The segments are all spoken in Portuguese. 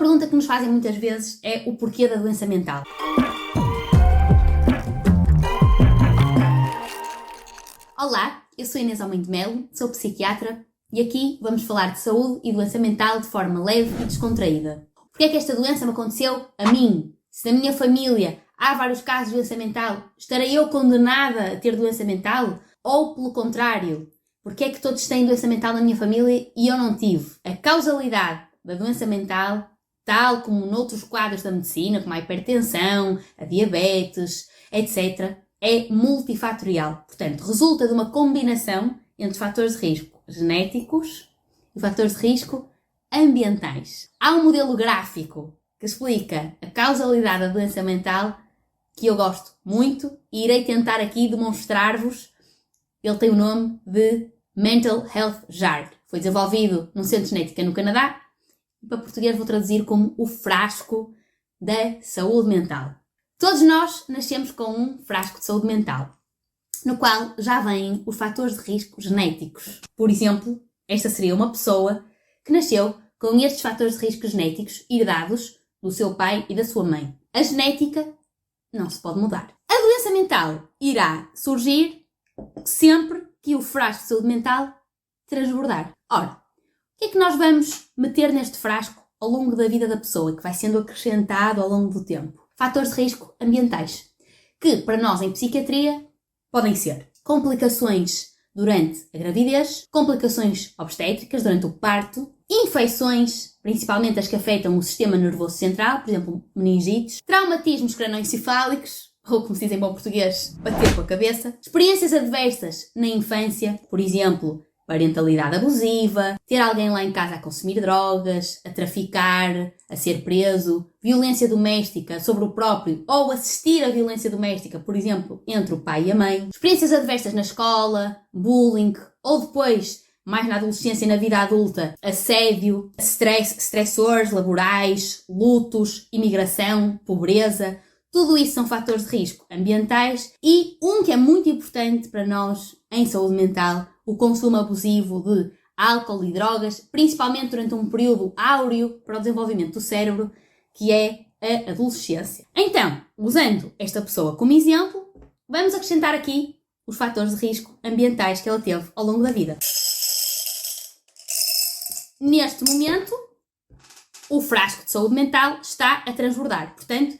pergunta que nos fazem muitas vezes é o porquê da doença mental. Olá, eu sou Inês Almeida de Melo, sou psiquiatra e aqui vamos falar de saúde e doença mental de forma leve e descontraída. Porquê é que esta doença me aconteceu a mim? Se na minha família há vários casos de doença mental, estarei eu condenada a ter doença mental? Ou, pelo contrário, porquê é que todos têm doença mental na minha família e eu não tive? A causalidade da doença mental, tal como noutros quadros da medicina, como a hipertensão, a diabetes, etc., é multifatorial. Portanto, resulta de uma combinação entre fatores de risco genéticos e fatores de risco ambientais. Há um modelo gráfico que explica a causalidade da doença mental que eu gosto muito e irei tentar aqui demonstrar-vos. Ele tem o nome de Mental Health Jar. Foi desenvolvido num centro de genética no Canadá e para português vou traduzir como o frasco da saúde mental. Todos nós nascemos com um frasco de saúde mental, no qual já vêm os fatores de risco genéticos. Por exemplo, esta seria uma pessoa que nasceu com estes fatores de risco genéticos herdados do seu pai e da sua mãe. A genética não se pode mudar. A doença mental irá surgir sempre que o frasco de saúde mental transbordar. Ora, o que é que nós vamos meter neste frasco ao longo da vida da pessoa, que vai sendo acrescentado ao longo do tempo? Fatores de risco ambientais, que para nós em psiquiatria podem ser complicações durante a gravidez, complicações obstétricas durante o parto, infecções, principalmente as que afetam o sistema nervoso central, por exemplo, meningites, traumatismos cranoencefálicos, ou como se diz em bom português, bater com a cabeça, experiências adversas na infância, por exemplo, parentalidade abusiva, ter alguém lá em casa a consumir drogas, a traficar, a ser preso, violência doméstica sobre o próprio ou assistir à violência doméstica, por exemplo, entre o pai e a mãe, experiências adversas na escola, bullying ou depois, mais na adolescência e na vida adulta, assédio, stressores laborais, lutos, imigração, pobreza. Tudo isso são fatores de risco ambientais e um que é muito importante para nós em saúde mental, o consumo abusivo de álcool e drogas, principalmente durante um período áureo para o desenvolvimento do cérebro, que é a adolescência. Então, usando esta pessoa como exemplo, vamos acrescentar aqui os fatores de risco ambientais que ela teve ao longo da vida. Neste momento, o frasco de saúde mental está a transbordar. Portanto,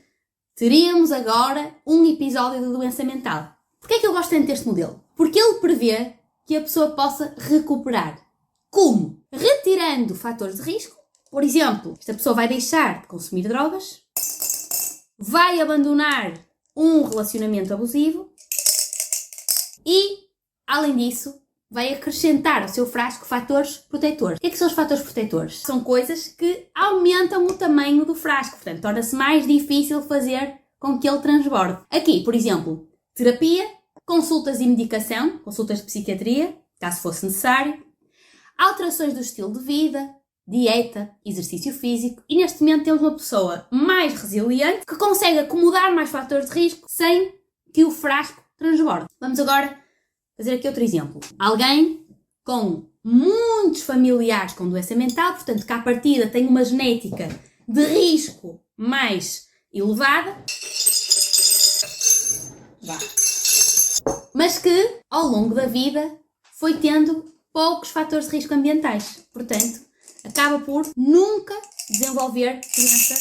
teríamos agora um episódio de doença mental. Porquê é que eu gosto tanto deste modelo? Porque ele prevê que a pessoa possa recuperar. Como? Retirando fatores de risco. Por exemplo, esta pessoa vai deixar de consumir drogas, vai abandonar um relacionamento abusivo e, além disso, vai acrescentar ao seu frasco fatores protetores. O que é que são os fatores protetores? São coisas que aumentam o tamanho do frasco, portanto, torna-se mais difícil fazer com que ele transborde. Aqui, por exemplo, terapia, consultas e medicação, consultas de psiquiatria, caso fosse necessário, alterações do estilo de vida, dieta, exercício físico e neste momento temos uma pessoa mais resiliente que consegue acomodar mais fatores de risco sem que o frasco transborde. Vamos agora fazer aqui outro exemplo. Alguém com muitos familiares com doença mental, portanto que à partida tem uma genética de risco mais elevada, mas que ao longo da vida foi tendo poucos fatores de risco ambientais. Portanto, acaba por nunca desenvolver doença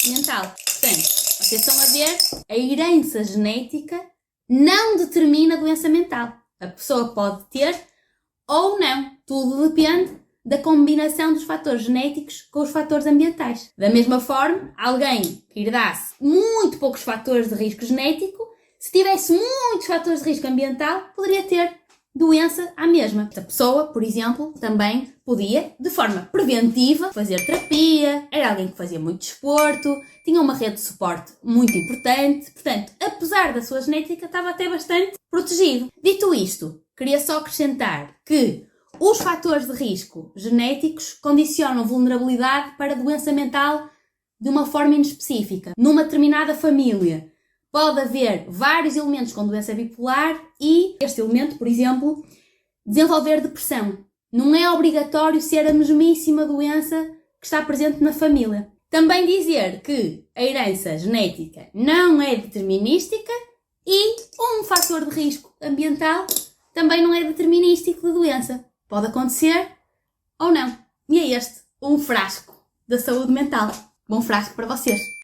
mental. Portanto, vocês estão a ver, a herança genética não determina a doença mental. A pessoa pode ter ou não. Tudo depende da combinação dos fatores genéticos com os fatores ambientais. Da mesma forma, alguém que herdasse muito poucos fatores de risco genético, se tivesse muitos fatores de risco ambiental, poderia ter doença à mesma. Esta pessoa, por exemplo, também podia, de forma preventiva, fazer terapia, era alguém que fazia muito desporto, tinha uma rede de suporte muito importante, portanto, apesar da sua genética, estava até bastante protegido. Dito isto, queria só acrescentar que os fatores de risco genéticos condicionam vulnerabilidade para doença mental de uma forma inespecífica. Numa determinada família, pode haver vários elementos com doença bipolar e este elemento, por exemplo, desenvolver depressão. Não é obrigatório ser a mesmíssima doença que está presente na família. Também dizer que a herança genética não é determinística e um fator de risco ambiental também não é determinístico de doença. Pode acontecer ou não. E é este, um frasco da saúde mental. Bom frasco para vocês.